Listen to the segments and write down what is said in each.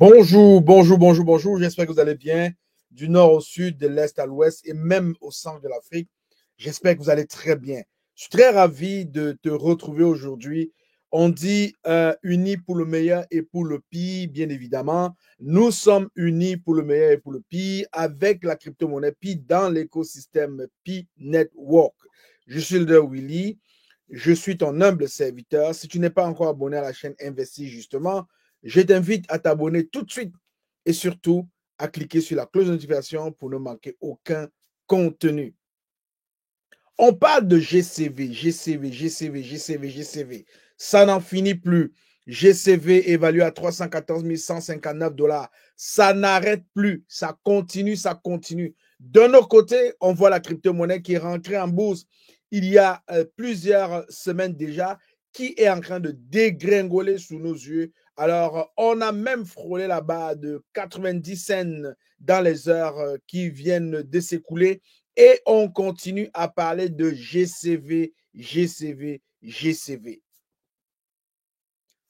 Bonjour, bonjour, bonjour, bonjour. J'espère que vous allez bien du nord au sud, de l'est à l'ouest et même au centre de l'Afrique. J'espère que vous allez très bien. Je suis très ravi de te retrouver aujourd'hui. On dit unis pour le meilleur et pour le pire, bien évidemment. Nous sommes unis pour le meilleur et pour le pire avec la crypto-monnaie Pi dans l'écosystème Pi Network. Je suis le Willy. Je suis ton humble serviteur. Si tu n'es pas encore abonné à la chaîne Investi, justement, je t'invite à t'abonner tout de suite et surtout à cliquer sur la cloche de notification pour ne manquer aucun contenu. On parle de GCV, GCV, GCV, GCV, GCV. Ça n'en finit plus. GCV évalué à 314 159 $. Ça n'arrête plus. Ça continue, ça continue. De notre côté, on voit la crypto-monnaie qui est rentrée en bourse il y a plusieurs semaines déjà, qui est en train de dégringoler sous nos yeux. Alors, on a même frôlé la barre de 90 cents dans les heures qui viennent de s'écouler. Et on continue à parler de GCV, GCV, GCV.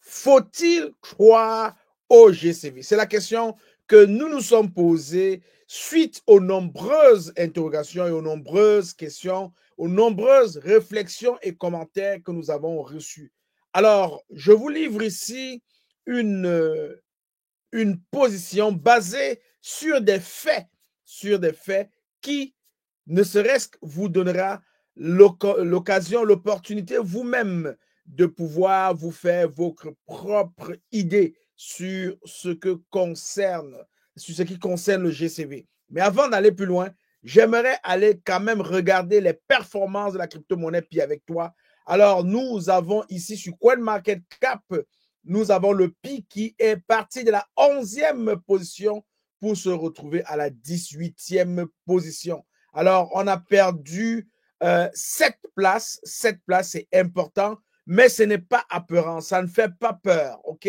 Faut-il croire au GCV? C'est la question que nous nous sommes posées suite aux nombreuses interrogations et aux nombreuses questions, aux nombreuses réflexions et commentaires que nous avons reçus. Alors, je vous livre ici une position basée sur des faits qui ne serait-ce que vous donnera l'occasion, l'opportunité vous-même de pouvoir vous faire votre propre idée sur ce qui concerne le GCV. Mais avant d'aller plus loin, j'aimerais aller quand même regarder les performances de la crypto-monnaie Pi avec toi. Alors, nous avons ici sur CoinMarketCap, nous avons le Pi qui est parti de la 11e position pour se retrouver à la 18e position. Alors, on a perdu 7 places. 7 places, c'est important, mais ce n'est pas apeurant. Ça ne fait pas peur, OK?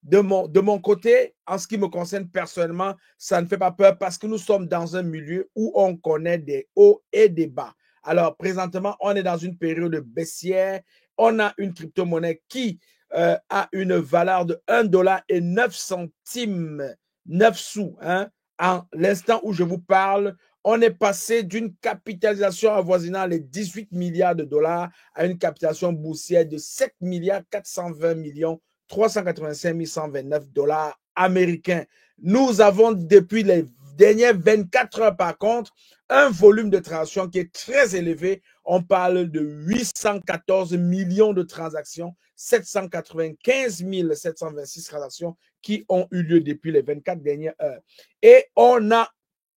De mon côté, en ce qui me concerne personnellement, ça ne fait pas peur parce que nous sommes dans un milieu où on connaît des hauts et des bas. Alors, présentement, on est dans une période baissière. On a une crypto-monnaie qui a une valeur de 1,09 $, 9 sous. Hein? En l'instant où je vous parle, on est passé d'une capitalisation avoisinant les 18 milliards de dollars à une capitalisation boursière de 7 milliards 420 millions 385 129 $ américains. Nous avons depuis les dernières 24 heures, par contre, un volume de transactions qui est très élevé. On parle de 814 millions de transactions, 795 726 transactions qui ont eu lieu depuis les 24 dernières heures. Et on a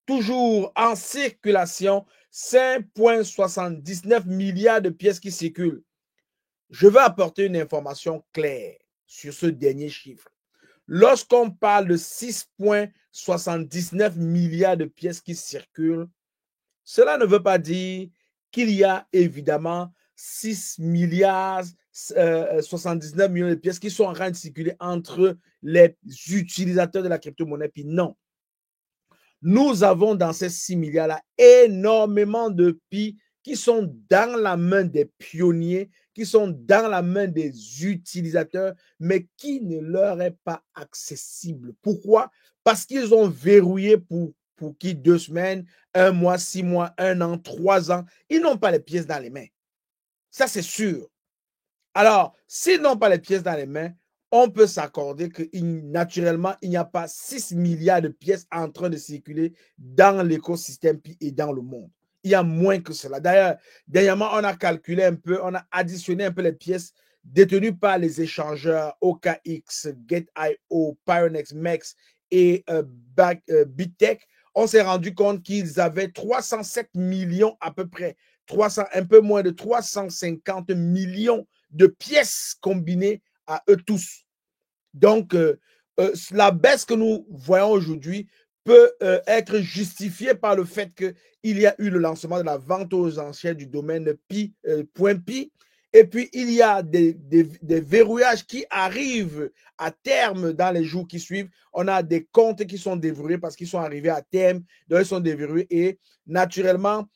toujours en circulation 5,79 milliards de pièces qui circulent. Je veux apporter une information claire sur ce dernier chiffre. Lorsqu'on parle de 6,79 milliards de pièces qui circulent, cela ne veut pas dire qu'il y a évidemment 6 milliards 79 millions de pièces qui sont en train de circuler entre les utilisateurs de la crypto-monnaie. Puis non. Nous avons dans ces 6 milliards-là énormément de Pi qui sont dans la main des pionniers, qui sont dans la main des utilisateurs, mais qui ne leur est pas accessible. Pourquoi? Parce qu'ils ont verrouillé pour qui 2 semaines, 1 mois, 6 mois, 1 an, 3 ans. Ils n'ont pas les pièces dans les mains. Ça, c'est sûr. Alors, s'ils n'ont pas les pièces dans les mains, on peut s'accorder que naturellement, il n'y a pas 6 milliards de pièces en train de circuler dans l'écosystème et dans le monde. Il y a moins que cela. D'ailleurs, dernièrement, on a calculé un peu, on a additionné un peu les pièces détenues par les échangeurs OKX, Gate.io, Pyronex, MEX et BitTech. On s'est rendu compte qu'ils avaient 307 millions à peu près, un peu moins de 350 millions de pièces combinées à eux tous. Donc, la baisse que nous voyons aujourd'hui peut être justifiée par le fait qu'il y a eu le lancement de la vente aux enchères du domaine Pi.pi. Et puis, il y a des verrouillages qui arrivent à terme dans les jours qui suivent. On a des comptes qui sont déverrouillés parce qu'ils sont arrivés à terme, donc ils sont déverrouillés. Et naturellement,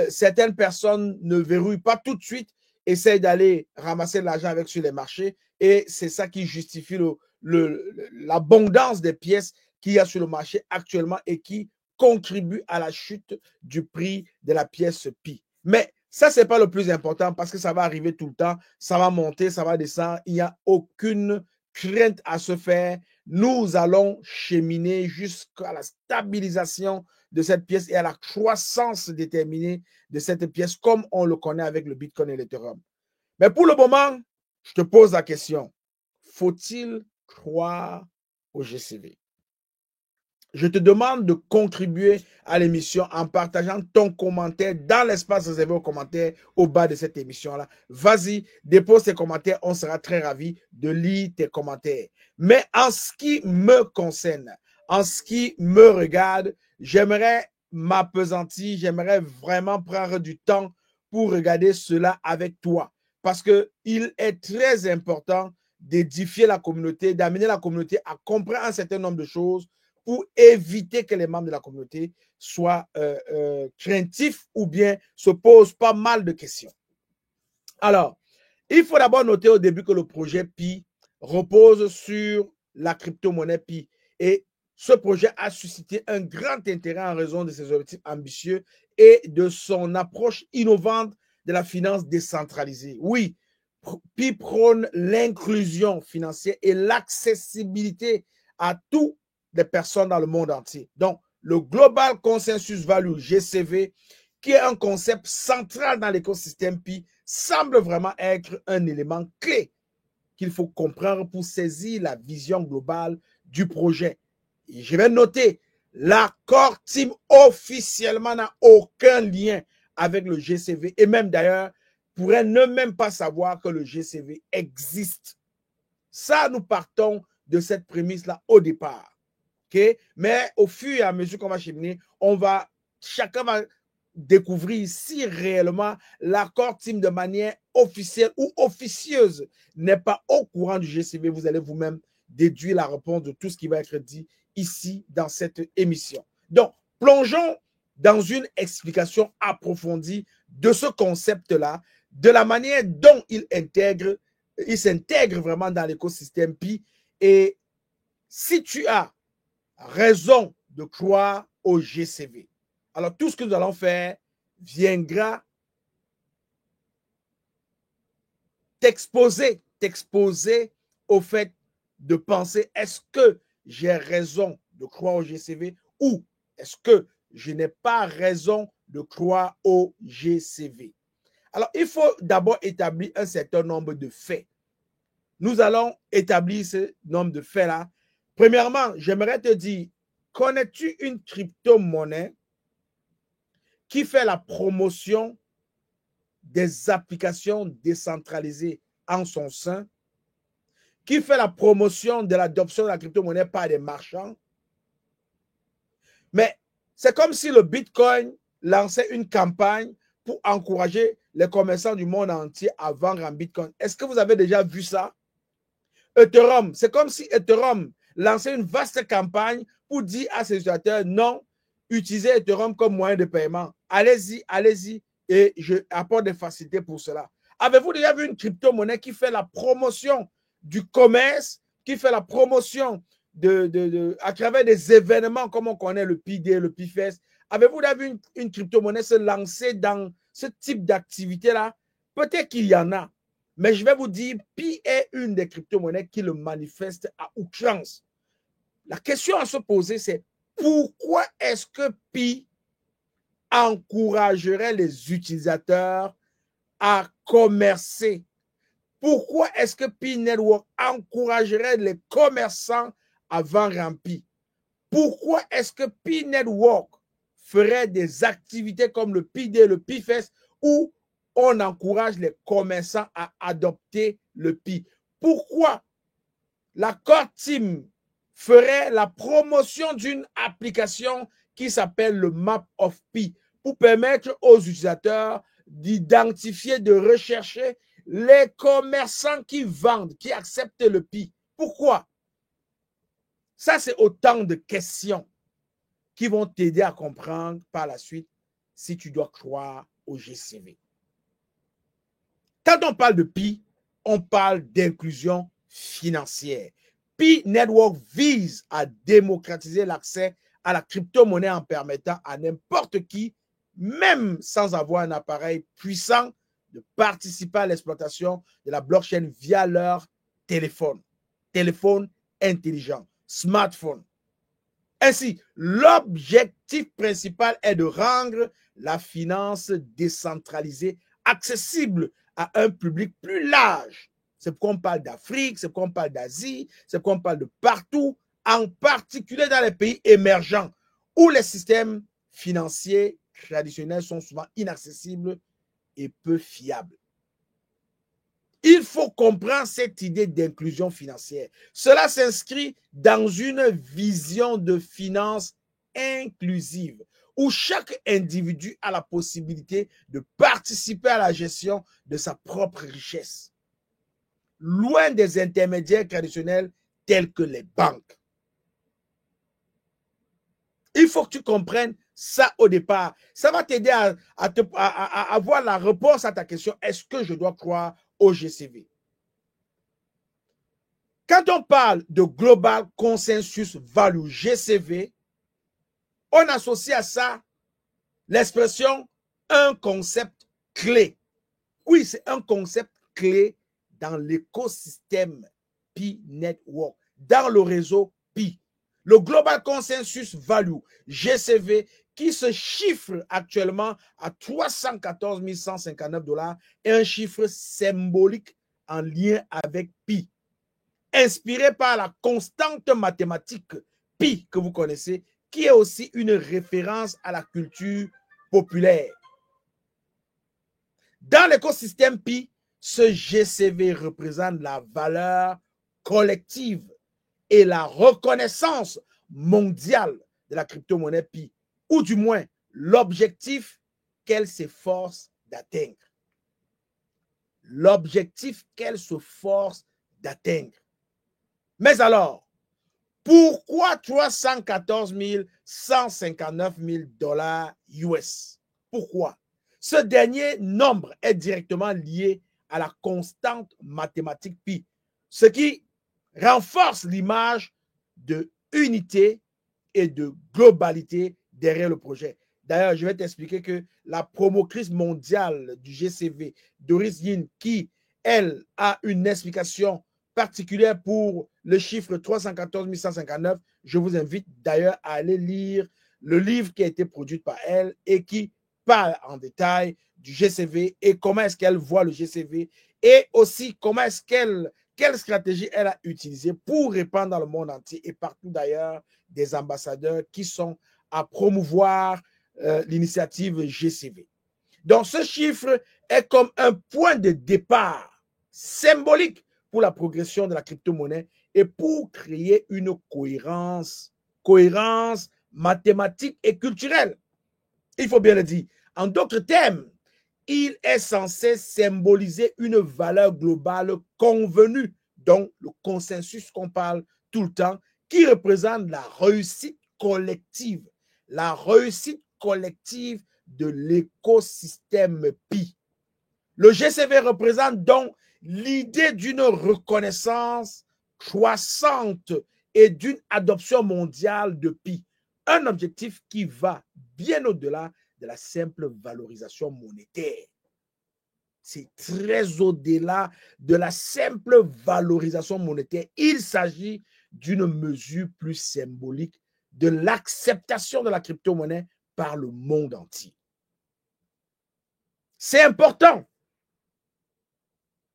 certaines personnes ne verrouillent pas tout de suite, essayent d'aller ramasser de l'argent avec sur les marchés. Et c'est ça qui justifie l'abondance des pièces qu'il y a sur le marché actuellement et qui contribue à la chute du prix de la pièce Pi. Mais ça, ce n'est pas le plus important parce que ça va arriver tout le temps, ça va monter, ça va descendre, il n'y a aucune crainte à se faire. Nous allons cheminer jusqu'à la stabilisation de cette pièce et à la croissance déterminée de cette pièce comme on le connaît avec le Bitcoin et l'Ethereum. Mais pour le moment, je te pose la question, faut-il croire au GCV? Je te demande de contribuer à l'émission en partageant ton commentaire dans l'espace réservé aux commentaires au bas de cette émission-là. Vas-y, dépose tes commentaires, on sera très ravis de lire tes commentaires. Mais en ce qui me concerne, en ce qui me regarde, j'aimerais m'appesantir, j'aimerais vraiment prendre du temps pour regarder cela avec toi. Parce qu'il est très important d'édifier la communauté, d'amener la communauté à comprendre un certain nombre de choses pour éviter que les membres de la communauté soient craintifs ou bien se posent pas mal de questions. Alors, il faut d'abord noter au début que le projet Pi repose sur la crypto-monnaie Pi. Et ce projet a suscité un grand intérêt en raison de ses objectifs ambitieux et de son approche innovante de la finance décentralisée. Oui, Pi prône l'inclusion financière et l'accessibilité à tout des personnes dans le monde entier. Donc, le Global Consensus Value, GCV, qui est un concept central dans l'écosystème Pi, semble vraiment être un élément clé qu'il faut comprendre pour saisir la vision globale du projet. Et je vais noter, l'accord Team officiellement n'a aucun lien avec le GCV et même d'ailleurs pourrait ne même pas savoir que le GCV existe. Ça, nous partons de cette prémisse-là au départ. Okay? Mais au fur et à mesure qu'on va cheminer, chacun va découvrir si réellement l'accord Team de manière officielle ou officieuse n'est pas au courant du GCV. Vous allez vous-même déduire la réponse de tout ce qui va être dit ici dans cette émission. Donc, plongeons dans une explication approfondie de ce concept-là, de la manière dont il s'intègre vraiment dans l'écosystème Pi. Et si tu as raison de croire au GCV. Alors, tout ce que nous allons faire viendra t'exposer au fait de penser est-ce que j'ai raison de croire au GCV ou est-ce que je n'ai pas raison de croire au GCV. Alors, il faut d'abord établir un certain nombre de faits. Nous allons établir ce nombre de faits-là. Premièrement, j'aimerais te dire, connais-tu une crypto-monnaie qui fait la promotion des applications décentralisées en son sein, qui fait la promotion de l'adoption de la crypto-monnaie par des marchands? Mais c'est comme si le Bitcoin lançait une campagne pour encourager les commerçants du monde entier à vendre en Bitcoin. Est-ce que vous avez déjà vu ça? Ethereum, c'est comme si Ethereum lançait une vaste campagne pour dire à ses utilisateurs non, utilisez Ethereum comme moyen de paiement. Allez-y, allez-y, et je apporte des facilités pour cela. Avez-vous déjà vu une crypto-monnaie qui fait la promotion du commerce, qui fait la promotion à travers des événements comme on connaît le Pi-Day, le Pi-Fest? Avez-vous déjà vu une crypto-monnaie se lancer dans ce type d'activité-là? Peut-être qu'il y en a. Mais je vais vous dire, Pi est une des crypto-monnaies qui le manifeste à outrance. La question à se poser, c'est pourquoi est-ce que Pi encouragerait les utilisateurs à commercer? Pourquoi est-ce que Pi Network encouragerait les commerçants à vendre en Pi? Pourquoi est-ce que Pi Network ferait des activités comme le Pi-Day, le Pi-Fest, où on encourage les commerçants à adopter le Pi? Pourquoi la Core Team ferait la promotion d'une application qui s'appelle le Map of Pi pour permettre aux utilisateurs d'identifier, de rechercher les commerçants qui vendent, qui acceptent le Pi? Pourquoi? Ça, c'est autant de questions qui vont t'aider à comprendre par la suite si tu dois croire au GCV. Quand on parle de Pi, on parle d'inclusion financière. Pi Network vise à démocratiser l'accès à la crypto-monnaie en permettant à n'importe qui, même sans avoir un appareil puissant, de participer à l'exploitation de la blockchain via leur téléphone intelligent, smartphone. Ainsi, l'objectif principal est de rendre la finance décentralisée accessible à un public plus large. C'est pourquoi on parle d'Afrique, c'est pourquoi on parle d'Asie, c'est pourquoi on parle de partout, en particulier dans les pays émergents, où les systèmes financiers traditionnels sont souvent inaccessibles et peu fiables. Il faut comprendre cette idée d'inclusion financière. Cela s'inscrit dans une vision de finance inclusive, où chaque individu a la possibilité de participer à la gestion de sa propre richesse, loin des intermédiaires traditionnels tels que les banques. Il faut que tu comprennes ça au départ. Ça va t'aider à avoir la réponse à ta question. Est-ce que je dois croire au GCV? Quand on parle de Global Consensus Value, GCV, on associe à ça l'expression un concept clé. Oui, c'est un concept clé dans l'écosystème Pi Network, dans le réseau Pi. Le Global Consensus Value, GCV, qui se chiffre actuellement à 314 159 $, est un chiffre symbolique en lien avec Pi, inspiré par la constante mathématique pi que vous connaissez, qui est aussi une référence à la culture populaire. Dans l'écosystème pi, ce GCV représente la valeur collective et la reconnaissance mondiale de la crypto-monnaie pi, ou du moins l'objectif qu'elle s'efforce d'atteindre. L'objectif qu'elle se force d'atteindre. Mais alors, pourquoi 314 159 $? Pourquoi? Ce dernier nombre est directement lié à la constante mathématique pi, ce qui renforce l'image de unité et de globalité derrière le projet. D'ailleurs, je vais t'expliquer que la promotrice mondiale du GCV, Doris Yin, qui, elle, a une explication particulière pour le chiffre 314 159, je vous invite d'ailleurs à aller lire le livre qui a été produit par elle et qui parle en détail du GCV et comment est-ce qu'elle voit le GCV et aussi comment est-ce quelle stratégie elle a utilisée pour répandre dans le monde entier et partout d'ailleurs des ambassadeurs qui sont à promouvoir l'initiative GCV. Donc, ce chiffre est comme un point de départ symbolique pour la progression de la crypto-monnaie et pour créer une cohérence mathématique et culturelle. Il faut bien le dire. En d'autres termes, il est censé symboliser une valeur globale convenue, donc le consensus qu'on parle tout le temps, qui représente la réussite collective de l'écosystème Pi. Le GCV représente donc l'idée d'une reconnaissance croissante et d'une adoption mondiale de Pi, un objectif qui va bien au-delà de la simple valorisation monétaire. C'est très au-delà de la simple valorisation monétaire. Il s'agit d'une mesure plus symbolique de l'acceptation de la crypto-monnaie par le monde entier. C'est important.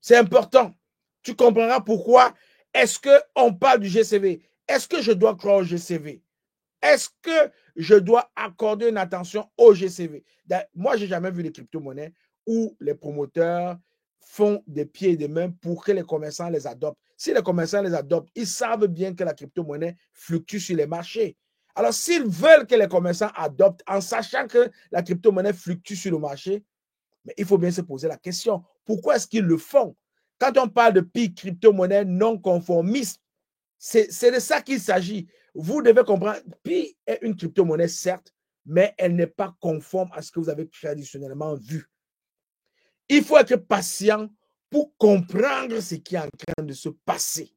C'est important. Tu comprendras pourquoi est-ce qu'on parle du GCV. Est-ce que je dois croire au GCV? Est-ce que je dois accorder une attention au GCV? Moi, je n'ai jamais vu les crypto-monnaies où les promoteurs font des pieds et des mains pour que les commerçants les adoptent. Si les commerçants les adoptent, ils savent bien que la crypto-monnaie fluctue sur les marchés. Alors, s'ils veulent que les commerçants adoptent en sachant que la crypto-monnaie fluctue sur le marché, mais il faut bien se poser la question, pourquoi est-ce qu'ils le font? Quand on parle de Pi, crypto-monnaie non conformiste, c'est de ça qu'il s'agit. Vous devez comprendre, Pi est une crypto-monnaie, certes, mais elle n'est pas conforme à ce que vous avez traditionnellement vu. Il faut être patient pour comprendre ce qui est en train de se passer.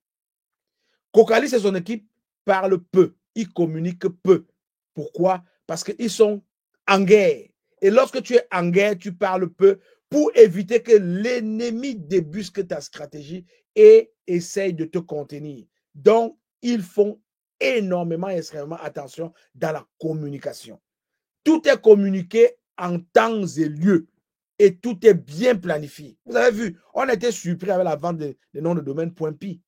Cocalis et son équipe parlent peu, ils communiquent peu. Pourquoi? Parce qu'ils sont en guerre. Et lorsque tu es en guerre, tu parles peu pour éviter que l'ennemi débusque ta stratégie et essaye de te contenir. Donc, ils font énormément, extrêmement attention dans la communication. Tout est communiqué en temps et lieu et tout est bien planifié. Vous avez vu, on a été surpris avec la vente des noms de domaine .pi.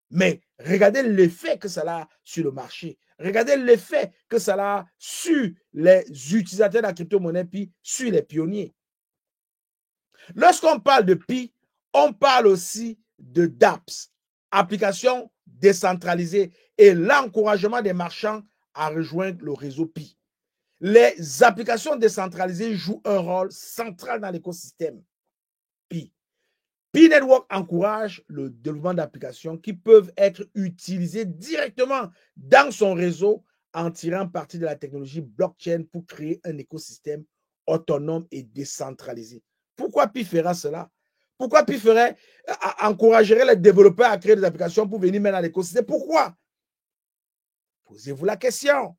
Mais regardez l'effet que ça a sur le marché. Regardez l'effet que ça a sur les utilisateurs de la crypto-monnaie Pi, sur les pionniers. Lorsqu'on parle de Pi, on parle aussi de dApps, applications décentralisées et l'encouragement des marchands à rejoindre le réseau Pi. Les applications décentralisées jouent un rôle central dans l'écosystème Pi. Pi Network encourage le développement d'applications qui peuvent être utilisées directement dans son réseau en tirant parti de la technologie blockchain pour créer un écosystème autonome et décentralisé. Pourquoi Pi fera cela? Pourquoi Pi encouragerait les développeurs à créer des applications pour venir mettre dans l'écosystème? Pourquoi? Posez-vous la question.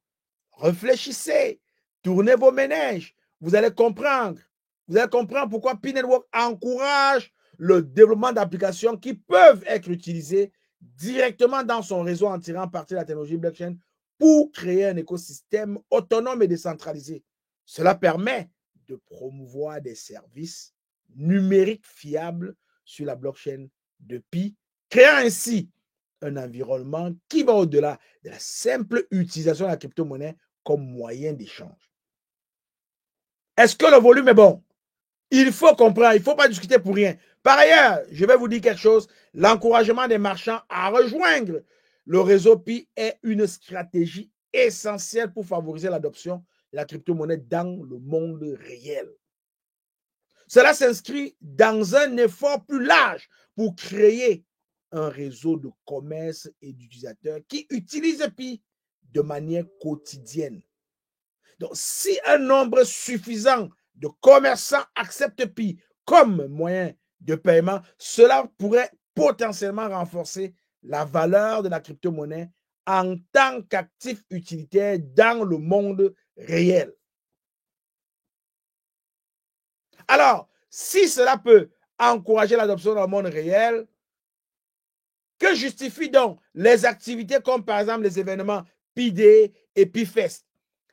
Réfléchissez. Tournez vos ménages. Vous allez comprendre. Vous allez comprendre pourquoi Pi Network encourage le développement d'applications qui peuvent être utilisées directement dans son réseau en tirant parti de la technologie blockchain pour créer un écosystème autonome et décentralisé. Cela permet de promouvoir des services numériques fiables sur la blockchain de Pi, créant ainsi un environnement qui va au-delà de la simple utilisation de la crypto-monnaie comme moyen d'échange. Est-ce que le volume est bon? Il faut comprendre, il ne faut pas discuter pour rien. Par ailleurs, je vais vous dire quelque chose, l'encouragement des marchands à rejoindre le réseau Pi est une stratégie essentielle pour favoriser l'adoption de la crypto-monnaie dans le monde réel. Cela s'inscrit dans un effort plus large pour créer un réseau de commerce et d'utilisateurs qui utilisent Pi de manière quotidienne. Donc, si un nombre suffisant de commerçants acceptent Pi comme moyen de paiement, cela pourrait potentiellement renforcer la valeur de la crypto-monnaie en tant qu'actif utilitaire dans le monde réel. Alors, si cela peut encourager l'adoption dans le monde réel, que justifient donc les activités comme par exemple les événements Pi-Day et Pi-Fest?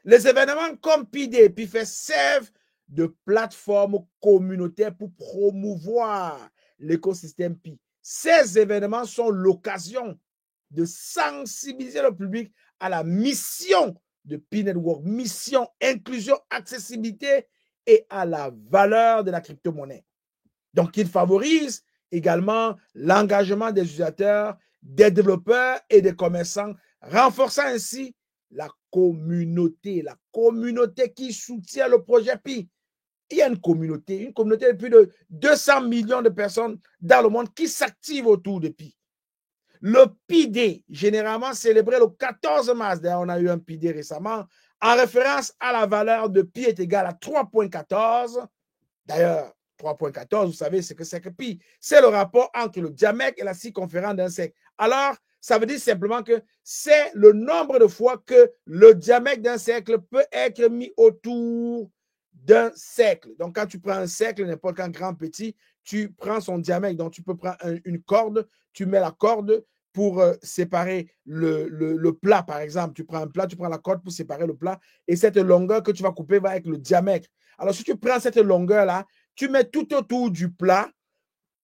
Les événements comme Pi-Day et Pi-Fest servent de plateforme communautaire pour promouvoir l'écosystème Pi. Ces événements sont l'occasion de sensibiliser le public à la mission de Pi Network, mission, inclusion, accessibilité et à la valeur de la crypto-monnaie. Donc, il favorise également l'engagement des utilisateurs, des développeurs et des commerçants, renforçant ainsi la communauté qui soutient le projet Pi. Il y a une communauté de plus de 200 millions de personnes dans le monde qui s'activent autour de Pi. Le Pi-Day, généralement célébré le 14 mars, d'ailleurs on a eu un Pi-Day récemment, en référence à la valeur de Pi est égale à 3,14. D'ailleurs, 3,14, vous savez ce que c'est que Pi. C'est le rapport entre le diamètre et la circonférence d'un cercle. Alors, ça veut dire simplement que c'est le nombre de fois que le diamètre d'un cercle peut être mis autour d'un cercle. Donc, quand tu prends un cercle, n'importe quel grand, petit, tu prends son diamètre. Donc, tu peux prendre une corde, tu mets la corde pour séparer le plat, par exemple. Tu prends un plat, tu prends la corde pour séparer le plat. Et cette longueur que tu vas couper va être le diamètre. Alors, si tu prends cette longueur-là, tu mets tout autour du plat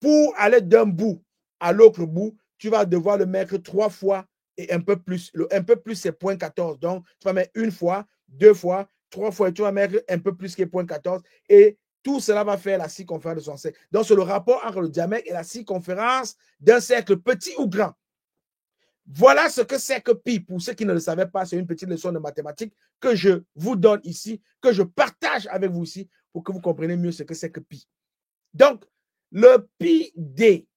pour aller d'un bout à l'autre bout. Tu vas devoir le mettre 3 fois et un peu plus. Un peu plus, c'est 0,14. Donc, tu vas mettre une fois, 2 fois, 3 fois et tu vas mettre un peu plus que 0,14. Et tout cela va faire la circonférence de son cercle. Donc, c'est le rapport entre le diamètre et la circonférence d'un cercle petit ou grand. Voilà ce que c'est que Pi. Pour ceux qui ne le savaient pas, c'est une petite leçon de mathématiques que je vous donne ici, que je partage avec vous ici pour que vous compreniez mieux ce que c'est que Pi. Donc, le Pi-Day,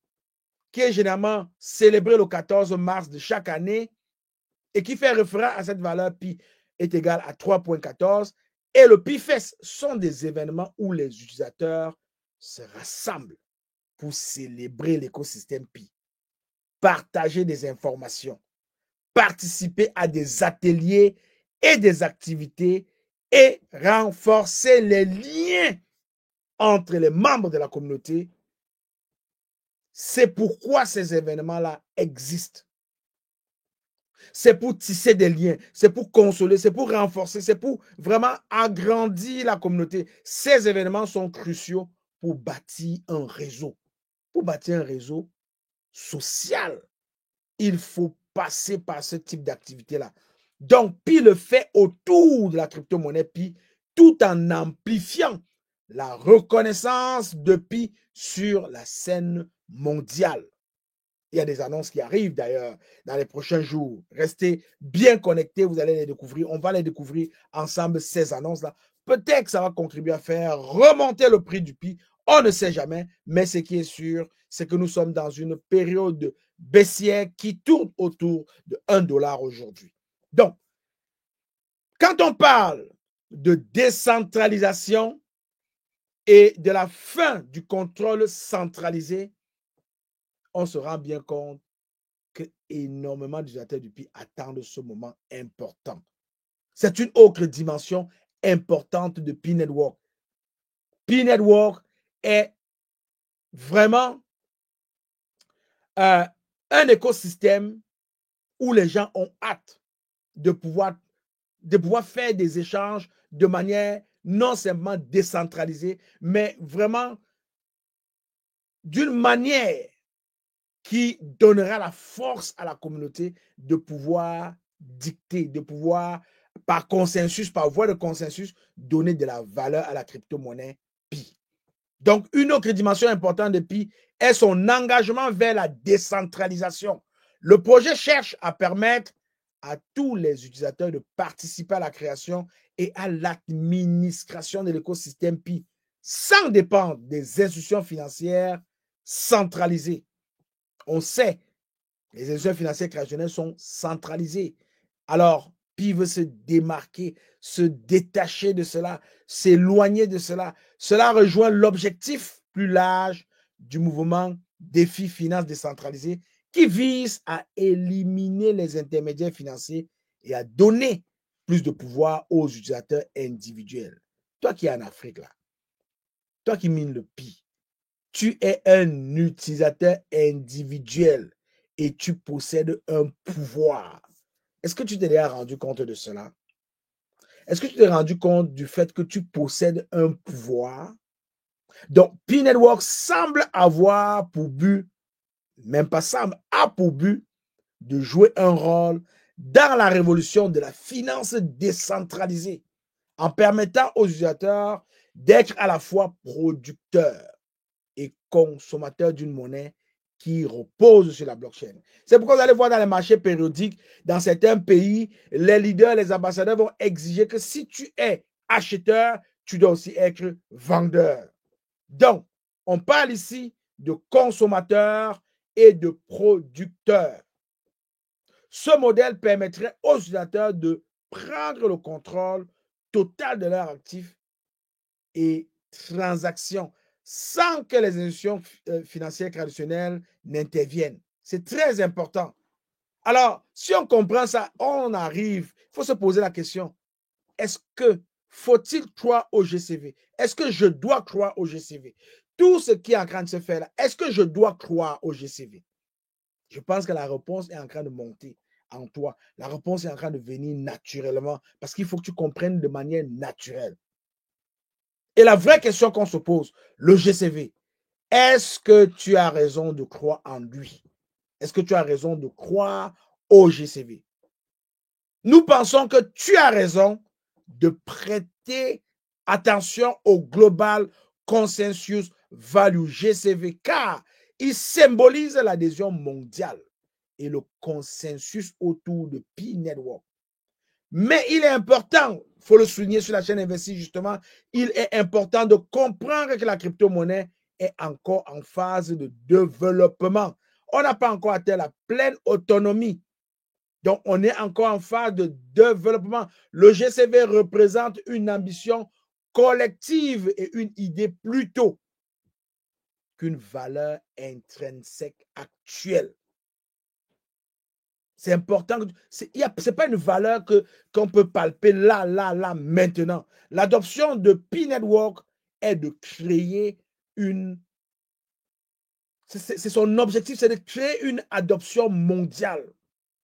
qui est généralement célébré le 14 mars de chaque année et qui fait référence à cette valeur Pi est égal à 3,14, et le Pi-Fest sont des événements où les utilisateurs se rassemblent pour célébrer l'écosystème Pi, partager des informations, participer à des ateliers et des activités et renforcer les liens entre les membres de la communauté. C'est pourquoi ces événements-là existent. C'est pour tisser des liens, c'est pour consoler, c'est pour renforcer, c'est pour vraiment agrandir la communauté. Ces événements sont cruciaux pour bâtir un réseau. Pour bâtir un réseau social, il faut passer par ce type d'activité-là. Donc, Pi le fait autour de la crypto-monnaie Pi, tout en amplifiant la reconnaissance de Pi sur la scène mondiale. Il y a des annonces qui arrivent d'ailleurs dans les prochains jours. Restez bien connectés, vous allez les découvrir. On va les découvrir ensemble, ces annonces-là. Peut-être que ça va contribuer à faire remonter le prix du Pi. On ne sait jamais, mais ce qui est sûr, c'est que nous sommes dans une période baissière qui tourne autour de 1 dollar aujourd'hui. Donc, quand on parle de décentralisation et de la fin du contrôle centralisé, on se rend bien compte que énormément d'utilisateurs du Pi attendent ce moment important. C'est une autre dimension importante de Pi Network. Pi Network est vraiment un écosystème où les gens ont hâte de pouvoir faire des échanges de manière non seulement décentralisée, mais vraiment d'une manière qui donnera la force à la communauté de pouvoir dicter, de pouvoir, par consensus, par voie de consensus, donner de la valeur à la crypto-monnaie Pi. Donc, une autre dimension importante de Pi est son engagement vers la décentralisation. Le projet cherche à permettre à tous les utilisateurs de participer à la création et à l'administration de l'écosystème Pi sans dépendre des institutions financières centralisées. On sait, les institutions financières traditionnelles sont centralisées. Alors, Pi veut se démarquer, se détacher de cela, s'éloigner de cela. Cela rejoint l'objectif plus large du mouvement Défi Finance décentralisée qui vise à éliminer les intermédiaires financiers et à donner plus de pouvoir aux utilisateurs individuels. Toi qui es en Afrique, là, toi qui mines le Pi, tu es un utilisateur individuel et tu possèdes un pouvoir. Est-ce que tu t'es déjà rendu compte de cela? Est-ce que tu t'es rendu compte du fait que tu possèdes un pouvoir? Donc, Pi Network semble avoir pour but, même pas semble, a pour but de jouer un rôle dans la révolution de la finance décentralisée en permettant aux utilisateurs d'être à la fois producteurs et consommateurs d'une monnaie qui repose sur la blockchain. C'est pourquoi vous allez voir dans les marchés périodiques, dans certains pays, les leaders, les ambassadeurs vont exiger que si tu es acheteur, tu dois aussi être vendeur. Donc, on parle ici de consommateurs et de producteurs. Ce modèle permettrait aux utilisateurs de prendre le contrôle total de leurs actifs et transactions sans que les institutions financières traditionnelles n'interviennent. C'est très important. Alors, si on comprend ça, on arrive, il faut se poser la question, est-ce que faut-il croire au GCV? Est-ce que je dois croire au GCV? Tout ce qui est en train de se faire là, est-ce que je dois croire au GCV? Je pense que la réponse est en train de monter en toi. La réponse est en train de venir naturellement parce qu'il faut que tu comprennes de manière naturelle. Et la vraie question qu'on se pose, le GCV, est-ce que tu as raison de croire en lui? Est-ce que tu as raison de croire au GCV? Nous pensons que tu as raison de prêter attention au Global Consensus Value GCV car il symbolise l'adhésion mondiale et le consensus autour de Pi Network. Mais il est important, il faut le souligner sur la chaîne Investir justement, il est important de comprendre que la crypto-monnaie est encore en phase de développement. On n'a pas encore atteint la pleine autonomie. Donc, on est encore en phase de développement. Le GCV représente une ambition collective et une idée plutôt qu'une valeur intrinsèque actuelle. C'est important. Ce n'est pas une valeur qu'on peut palper là, maintenant. L'adoption de Pi Network est de créer une... C'est son objectif, c'est de créer une adoption mondiale.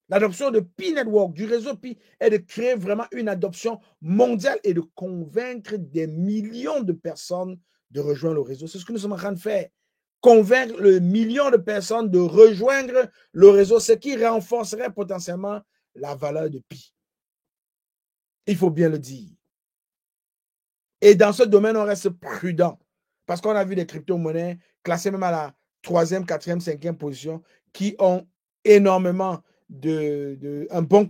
L'adoption de Pi Network, du réseau Pi, est de créer vraiment une adoption mondiale et de convaincre des millions de personnes de rejoindre le réseau. C'est ce que nous sommes en train de faire. Convaincre le million de personnes de rejoindre le réseau, ce qui renforcerait potentiellement la valeur de Pi. Il faut bien le dire. Et dans ce domaine, on reste prudent. Parce qu'on a vu des crypto-monnaies classées même à la 3e, 4e, 5e position qui ont énormément une bonne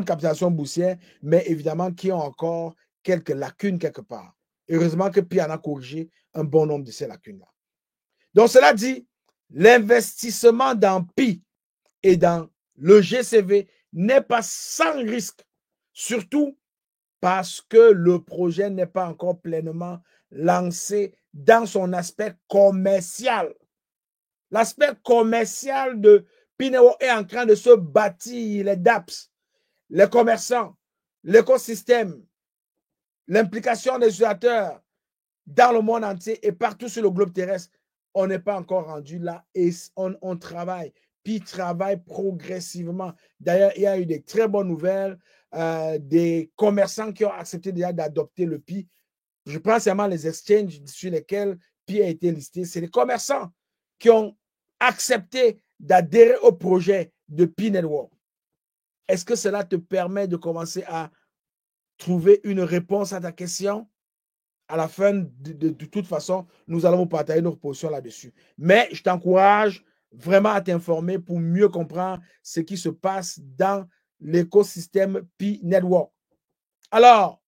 capitalisation boursière, mais évidemment qui ont encore quelques lacunes quelque part. Heureusement que Pi en a corrigé un bon nombre de ces lacunes-là. Donc, cela dit, l'investissement dans Pi et dans le GCV n'est pas sans risque, surtout parce que le projet n'est pas encore pleinement lancé dans son aspect commercial. L'aspect commercial de Pi Network est en train de se bâtir, les dApps, les commerçants, l'écosystème, l'implication des utilisateurs dans le monde entier et partout sur le globe terrestre. On n'est pas encore rendu là et on travaille. Pi travaille progressivement. D'ailleurs, il y a eu des très bonnes nouvelles, des commerçants qui ont accepté déjà d'adopter le Pi. Je prends seulement les exchanges sur lesquels Pi a été listé. C'est les commerçants qui ont accepté d'adhérer au projet de Pi Network. Est-ce que cela te permet de commencer à trouver une réponse à ta question? À la fin, de toute façon, nous allons vous partager notre position là-dessus. Mais je t'encourage vraiment à t'informer pour mieux comprendre ce qui se passe dans l'écosystème Pi Network. Alors,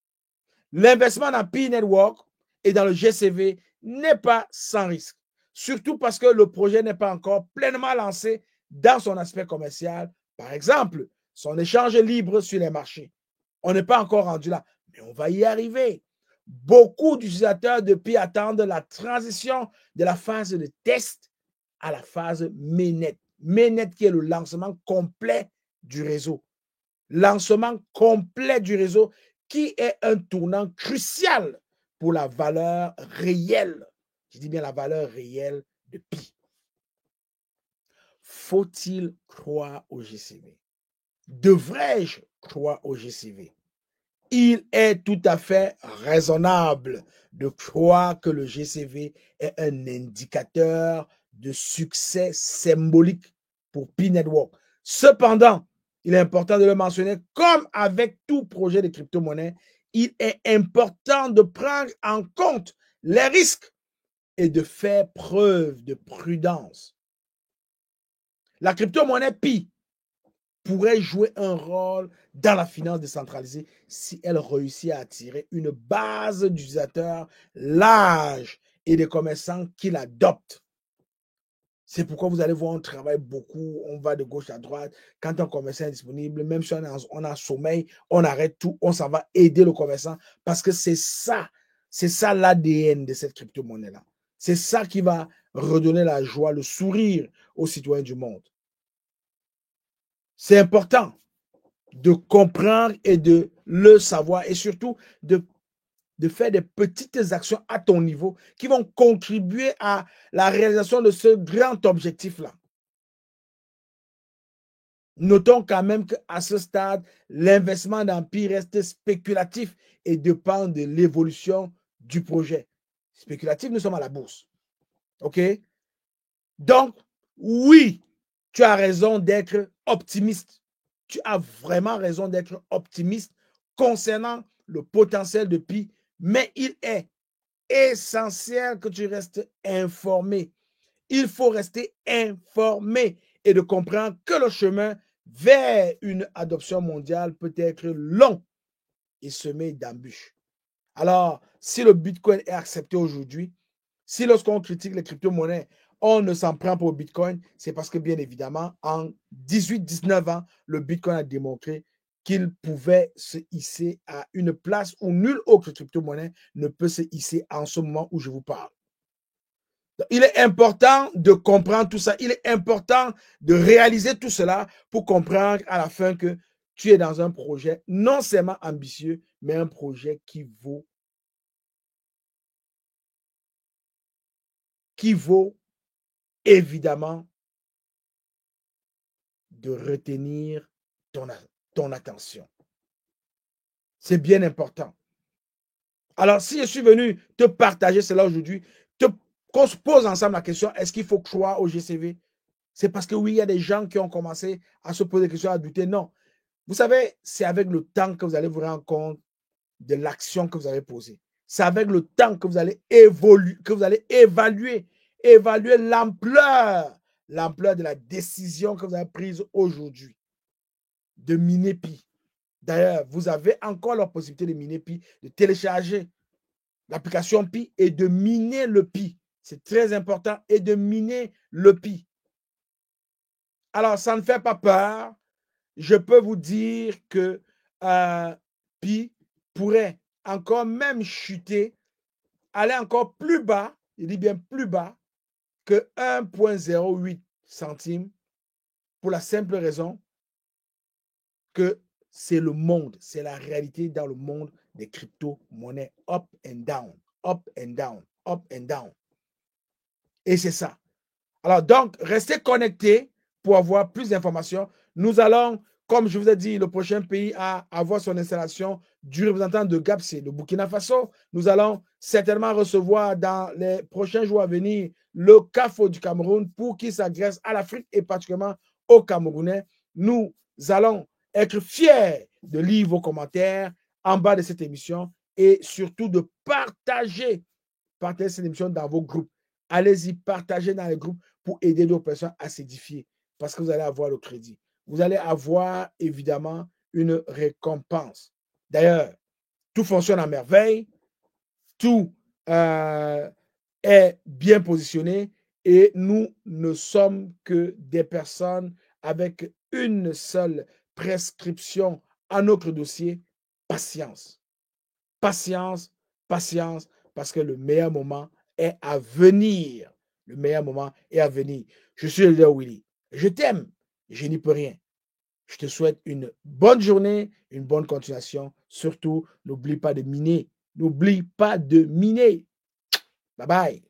l'investissement dans Pi Network et dans le GCV n'est pas sans risque. Surtout parce que le projet n'est pas encore pleinement lancé dans son aspect commercial. Par exemple, son échange libre sur les marchés. On n'est pas encore rendu là, mais on va y arriver. Beaucoup d'utilisateurs de Pi attendent la transition de la phase de test à la phase mainnet. Mainnet qui est le lancement complet du réseau. Lancement complet du réseau qui est un tournant crucial pour la valeur réelle. Je dis bien la valeur réelle de Pi. Faut-il croire au GCV? Devrais-je croire au GCV? Il est tout à fait raisonnable de croire que le GCV est un indicateur de succès symbolique pour Pi Network. Cependant, il est important de le mentionner, comme avec tout projet de crypto-monnaie, il est important de prendre en compte les risques et de faire preuve de prudence. La crypto-monnaie Pi pourrait jouer un rôle dans la finance décentralisée si elle réussit à attirer une base d'utilisateurs large et de commerçants qui l'adoptent. C'est pourquoi vous allez voir, on travaille beaucoup, on va de gauche à droite. Quand un commerçant est disponible, même si on a sommeil, on arrête tout, on s'en va aider le commerçant parce que c'est ça l'ADN de cette crypto-monnaie-là. C'est ça qui va redonner la joie, le sourire aux citoyens du monde. C'est important de comprendre et de le savoir et surtout de faire des petites actions à ton niveau qui vont contribuer à la réalisation de ce grand objectif-là. Notons quand même qu'à ce stade, l'investissement dans Pi reste spéculatif et dépend de l'évolution du projet. Spéculatif, nous sommes à la bourse. OK? Donc, oui, tu as raison d'être optimiste. Tu as vraiment raison d'être optimiste concernant le potentiel de Pi, mais il est essentiel que tu restes informé. Il faut rester informé et de comprendre que le chemin vers une adoption mondiale peut être long et semé d'embûches. Alors, si le Bitcoin est accepté aujourd'hui, si lorsqu'on critique les crypto-monnaies, on ne s'en prend pas au Bitcoin, c'est parce que bien évidemment, en 18-19 ans, le Bitcoin a démontré qu'il pouvait se hisser à une place où nulle autre crypto-monnaie ne peut se hisser en ce moment où je vous parle. Il est important de comprendre tout ça. Il est important de réaliser tout cela pour comprendre à la fin que tu es dans un projet non seulement ambitieux, mais un projet qui vaut évidemment de retenir ton attention. C'est bien important. Alors, si je suis venu te partager cela aujourd'hui, qu'on se pose ensemble la question, est-ce qu'il faut croire au GCV? C'est parce que oui, il y a des gens qui ont commencé à se poser des questions, à douter. Non. Vous savez, c'est avec le temps que vous allez vous rendre compte de l'action que vous avez posée. C'est avec le temps que vous allez évoluer, que vous allez évaluer l'ampleur de la décision que vous avez prise aujourd'hui de miner Pi. D'ailleurs, vous avez encore la possibilité de miner Pi, de télécharger l'application Pi et de miner le Pi. C'est très important, et de miner le Pi. Alors, ça ne fait pas peur. Je peux vous dire que Pi pourrait encore même chuter, aller encore plus bas, il dit bien plus bas, que 1,08 centimes, pour la simple raison que c'est le monde, c'est la réalité dans le monde des crypto-monnaies. Up and down, up and down, up and down. Et c'est ça. Alors donc, restez connectés pour avoir plus d'informations. Nous allons, comme je vous ai dit, le prochain pays à avoir son installation du représentant de GAP, c'est le Burkina Faso. Nous allons certainement recevoir dans les prochains jours à venir le CAFO du Cameroun pour qu'il s'agresse à l'Afrique et particulièrement aux Camerounais. Nous allons être fiers de lire vos commentaires en bas de cette émission et surtout de partager cette émission dans vos groupes. Allez-y, partagez dans les groupes pour aider d'autres personnes à s'édifier parce que vous allez avoir le crédit. Vous allez avoir évidemment une récompense. D'ailleurs, tout fonctionne à merveille, tout est bien positionné et nous ne sommes que des personnes avec une seule prescription à notre dossier, patience. Patience, patience, parce que le meilleur moment est à venir. Le meilleur moment est à venir. Je suis le leader Willy. Je t'aime. Je n'y peux rien. Je te souhaite une bonne journée, une bonne continuation. Surtout, n'oublie pas de miner. N'oublie pas de miner. Bye bye.